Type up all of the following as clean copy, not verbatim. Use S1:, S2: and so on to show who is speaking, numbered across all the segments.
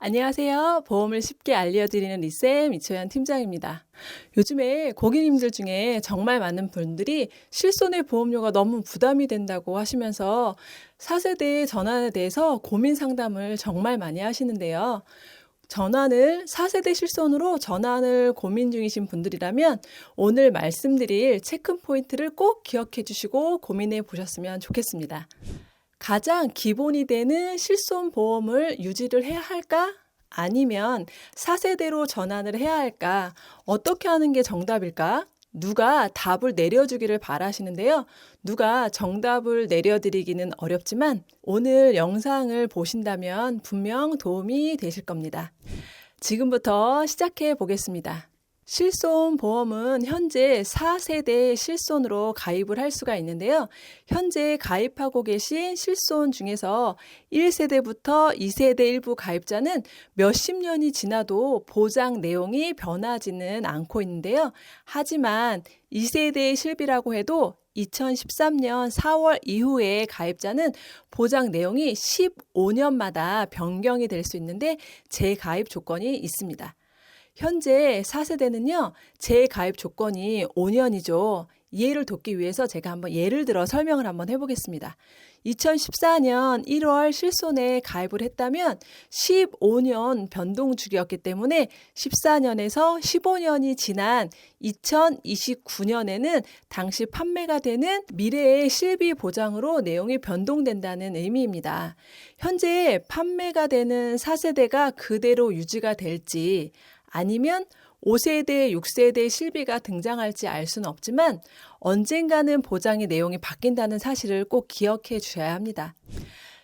S1: 안녕하세요. 보험을 쉽게 알려드리는 리쌤 이초연 팀장입니다. 요즘에 고객님들 중에 정말 많은 분들이 실손의 보험료가 너무 부담이 된다고 하시면서 4세대 전환에 대해서 고민 상담을 정말 많이 하시는데요. 4세대 실손으로 전환을 고민 중이신 분들이라면 오늘 말씀드릴 체크 포인트를 꼭 기억해 주시고 고민해 보셨으면 좋겠습니다. 가장 기본이 되는 실손 보험을 유지를 해야 할까? 아니면 4세대로 전환을 해야 할까? 어떻게 하는 게 정답일까? 누가 답을 내려주기를 바라시는데요. 누가 정답을 내려드리기는 어렵지만 오늘 영상을 보신다면 분명 도움이 되실 겁니다. 지금부터 시작해 보겠습니다. 실손 보험은 현재 4세대 실손으로 가입을 할 수가 있는데요. 현재 가입하고 계신 실손 중에서 1세대부터 2세대 일부 가입자는 몇십 년이 지나도 보장 내용이 변하지는 않고 있는데요. 하지만 2세대의 실비라고 해도 2013년 4월 이후에 가입자는 보장 내용이 15년마다 변경이 될 수 있는데 재가입 조건이 있습니다. 현재 4세대는요, 재가입 조건이 5년이죠. 이해를 돕기 위해서 제가 한번 예를 들어 설명을 한번 해보겠습니다. 2014년 1월 실손에 가입을 했다면 15년 변동주기였기 때문에 14년에서 15년이 지난 2029년에는 당시 판매가 되는 미래의 실비 보장으로 내용이 변동된다는 의미입니다. 현재 판매가 되는 4세대가 그대로 유지가 될지 아니면 5세대, 6세대 실비가 등장할지 알 수는 없지만 언젠가는 보장의 내용이 바뀐다는 사실을 꼭 기억해 주셔야 합니다.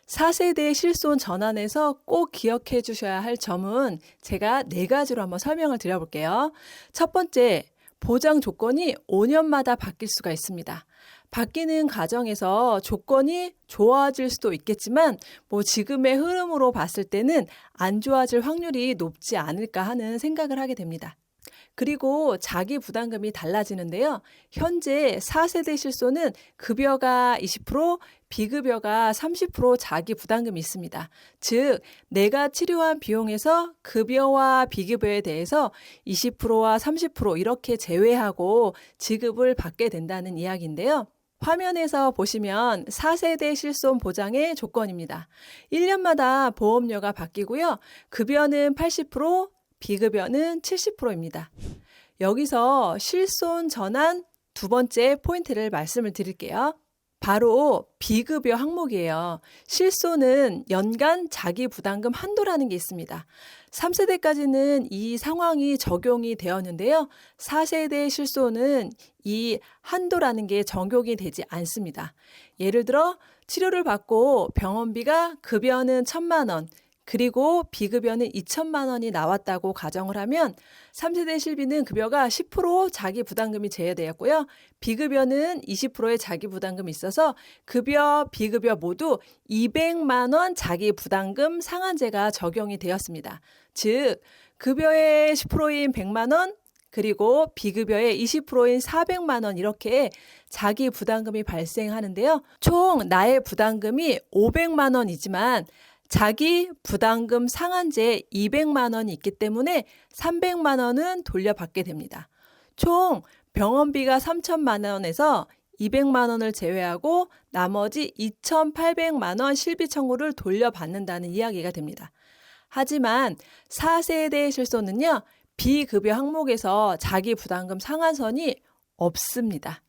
S1: 4세대 실손 전환에서 꼭 기억해 주셔야 할 점은 제가 4가지로 한번 설명을 드려볼게요. 첫 번째, 보장 조건이 5년마다 바뀔 수가 있습니다. 바뀌는 과정에서 조건이 좋아질 수도 있겠지만 지금의 흐름으로 봤을 때는 안 좋아질 확률이 높지 않을까 하는 생각을 하게 됩니다. 그리고 자기 부담금이 달라지는데요. 현재 4세대 실손은 급여가 20%, 비급여가 30% 자기 부담금이 있습니다. 즉, 내가 치료한 비용에서 급여와 비급여에 대해서 20%와 30% 이렇게 제외하고 지급을 받게 된다는 이야기인데요. 화면에서 보시면 4세대 실손 보장의 조건입니다. 1년마다 보험료가 바뀌고요. 급여는 80%, 비급여는 70%입니다. 여기서 실손 전환 두 번째 포인트를 말씀을 드릴게요. 바로 비급여 항목이에요. 실손은 연간 자기 부담금 한도라는 게 있습니다. 3세대까지는 이 상황이 적용이 되었는데요. 4세대 실손은 이 한도라는 게 적용이 되지 않습니다. 예를 들어 치료를 받고 병원비가 급여는 1,000만 원, 그리고 비급여는 2천만 원이 나왔다고 가정을 하면 3세대 실비는 급여가 10% 자기 부담금이 제외되었고요. 비급여는 20%의 자기 부담금이 있어서 급여, 비급여 모두 200만 원 자기 부담금 상한제가 적용이 되었습니다. 즉, 급여의 10%인 100만 원, 그리고 비급여의 20%인 400만 원 이렇게 자기 부담금이 발생하는데요. 총 나의 부담금이 500만 원이지만 자기 부담금 상한제 200만 원이 있기 때문에 300만 원은 돌려받게 됩니다. 총 병원비가 3천만 원에서 200만 원을 제외하고 나머지 2,800만 원 실비 청구를 돌려받는다는 이야기가 됩니다. 하지만 4세대 실손은요, 비급여 항목에서 자기 부담금 상한선이 없습니다.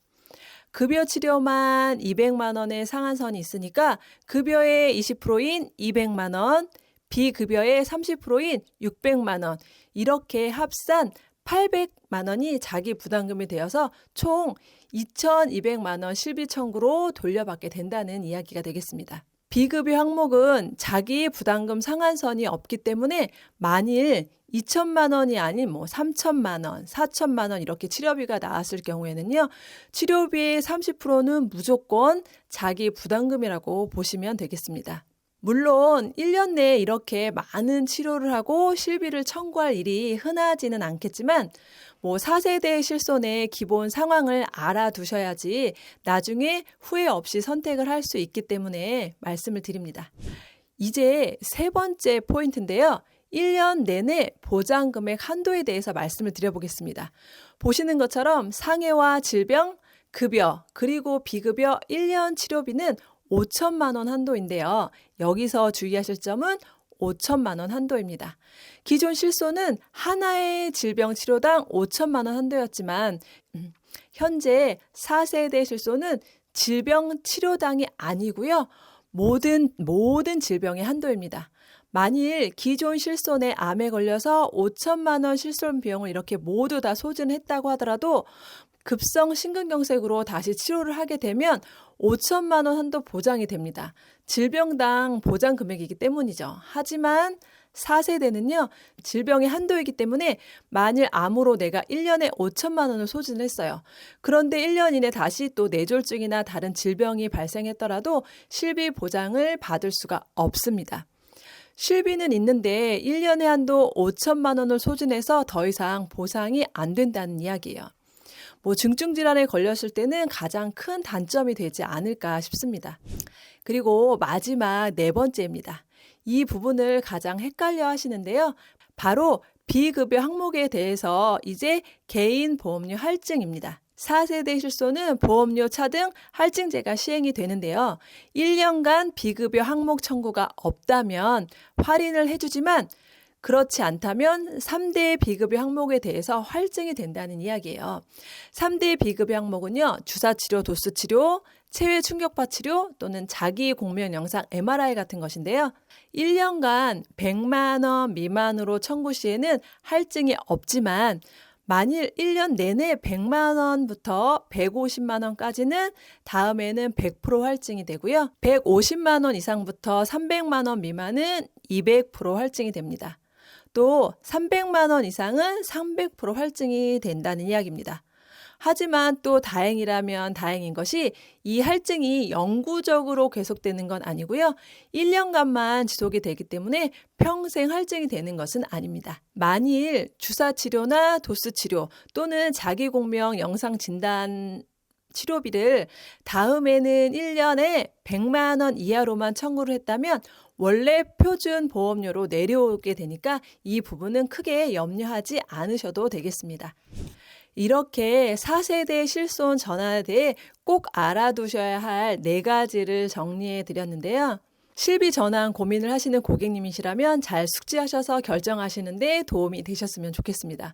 S1: 급여 치료만 200만 원의 상한선이 있으니까 급여의 20%인 200만 원, 비급여의 30%인 600만 원 이렇게 합산 800만 원이 자기 부담금이 되어서 총 2,200만 원 실비 청구로 돌려받게 된다는 이야기가 되겠습니다. 비급여 항목은 자기 부담금 상한선이 없기 때문에 만일 2천만 원이 아닌 3천만 원, 4천만 원 이렇게 치료비가 나왔을 경우에는요. 치료비의 30%는 무조건 자기 부담금이라고 보시면 되겠습니다. 물론 1년 내에 이렇게 많은 치료를 하고 실비를 청구할 일이 흔하지는 않겠지만 4세대 실손의 기본 상황을 알아두셔야지 나중에 후회 없이 선택을 할 수 있기 때문에 말씀을 드립니다. 이제 세 번째 포인트인데요. 1년 내내 보장금액 한도에 대해서 말씀을 드려보겠습니다. 보시는 것처럼 상해와 질병, 급여, 그리고 비급여 1년 치료비는 5천만 원 한도인데요. 여기서 주의하실 점은 5천만 원 한도입니다. 기존 실손은 하나의 질병 치료당 5천만 원 한도였지만 현재 4세대 실손은 질병 치료당이 아니고요. 모든 질병의 한도입니다. 만일 기존 실손에 암에 걸려서 5천만 원 실손 비용을 이렇게 모두 다 소진했다고 하더라도 급성 심근경색으로 다시 치료를 하게 되면 5천만 원 한도 보장이 됩니다. 질병당 보장 금액이기 때문이죠. 하지만 4세대는요. 질병의 한도이기 때문에 만일 암으로 내가 1년에 5천만 원을 소진을 했어요. 그런데 1년 이내 다시 또 뇌졸중이나 다른 질병이 발생했더라도 실비 보장을 받을 수가 없습니다. 실비는 있는데 1년의 한도 5천만 원을 소진해서 더 이상 보상이 안 된다는 이야기예요. 중증 질환에 걸렸을 때는 가장 큰 단점이 되지 않을까 싶습니다. 그리고 마지막 4번째입니다. 이 부분을 가장 헷갈려 하시는데요. 바로 비급여 항목에 대해서 이제 개인 보험료 할증입니다. 4세대 실손은 보험료 차등 할증제가 시행이 되는데요. 1년간 비급여 항목 청구가 없다면 할인을 해주지만 그렇지 않다면 3대 비급여 항목에 대해서 할증이 된다는 이야기예요. 3대 비급여 항목은요. 주사치료, 도수치료, 체외 충격파 치료 또는 자기 공면 영상 MRI 같은 것인데요. 1년간 100만 원 미만으로 청구 시에는 할증이 없지만 만일 1년 내내 100만 원부터 150만 원까지는 다음에는 100% 할증이 되고요. 150만 원 이상부터 300만 원 미만은 200% 할증이 됩니다. 또 300만 원 이상은 300% 할증이 된다는 이야기입니다. 하지만 또 다행이라면 다행인 것이 이 할증이 영구적으로 계속되는 건 아니고요. 1년간만 지속이 되기 때문에 평생 할증이 되는 것은 아닙니다. 만일 주사치료나 도수치료 또는 자기공명 영상진단 치료비를 다음에는 1년에 100만 원 이하로만 청구를 했다면 원래 표준 보험료로 내려오게 되니까 이 부분은 크게 염려하지 않으셔도 되겠습니다. 이렇게 4세대 실손 전환에 대해 꼭 알아두셔야 할 4가지를 정리해 드렸는데요. 실비 전환 고민을 하시는 고객님이시라면 잘 숙지하셔서 결정하시는데 도움이 되셨으면 좋겠습니다.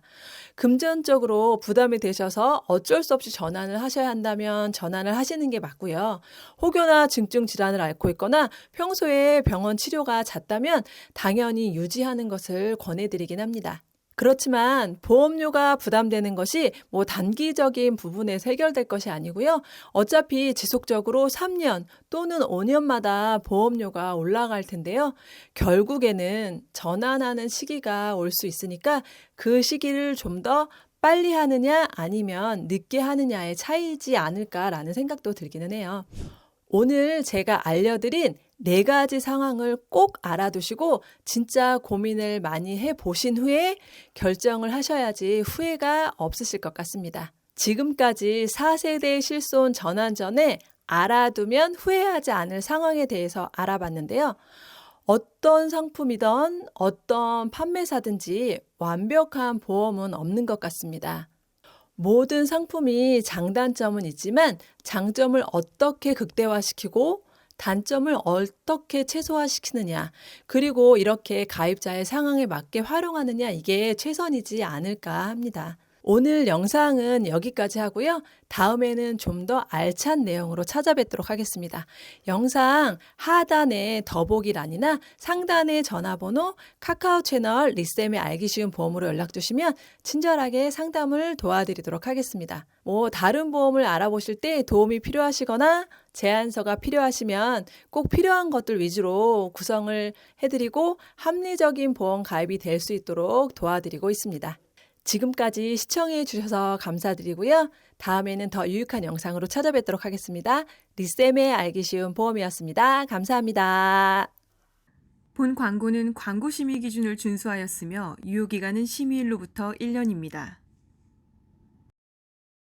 S1: 금전적으로 부담이 되셔서 어쩔 수 없이 전환을 하셔야 한다면 전환을 하시는 게 맞고요. 혹여나 중증 질환을 앓고 있거나 평소에 병원 치료가 잦다면 당연히 유지하는 것을 권해드리긴 합니다. 그렇지만 보험료가 부담되는 것이 단기적인 부분에서 해결될 것이 아니고요. 어차피 지속적으로 3년 또는 5년마다 보험료가 올라갈 텐데요. 결국에는 전환하는 시기가 올 수 있으니까 그 시기를 좀 더 빨리 하느냐 아니면 늦게 하느냐의 차이지 않을까라는 생각도 들기는 해요. 오늘 제가 알려드린 4가지 상황을 꼭 알아두시고 진짜 고민을 많이 해보신 후에 결정을 하셔야지 후회가 없으실 것 같습니다. 지금까지 4세대 실손 전환 전에 알아두면 후회하지 않을 상황에 대해서 알아봤는데요. 어떤 상품이든 어떤 판매사든지 완벽한 보험은 없는 것 같습니다. 모든 상품이 장단점은 있지만 장점을 어떻게 극대화시키고 단점을 어떻게 최소화시키느냐, 그리고 이렇게 가입자의 상황에 맞게 활용하느냐, 이게 최선이지 않을까 합니다. 오늘 영상은 여기까지 하고요. 다음에는 좀 더 알찬 내용으로 찾아뵙도록 하겠습니다. 영상 하단에 더보기란이나 상단에 전화번호, 카카오 채널 리쌤의 알기 쉬운 보험으로 연락 주시면 친절하게 상담을 도와드리도록 하겠습니다. 다른 보험을 알아보실 때 도움이 필요하시거나 제안서가 필요하시면 꼭 필요한 것들 위주로 구성을 해드리고 합리적인 보험 가입이 될 수 있도록 도와드리고 있습니다. 지금까지 시청해 주셔서 감사드리고요. 다음에는 더 유익한 영상으로 찾아뵙도록 하겠습니다. 리쌤의 알기 쉬운 보험이었습니다. 감사합니다.
S2: 본 광고는 광고 심의 기준을 준수하였으며 유효기간은 심의일로부터 1년입니다.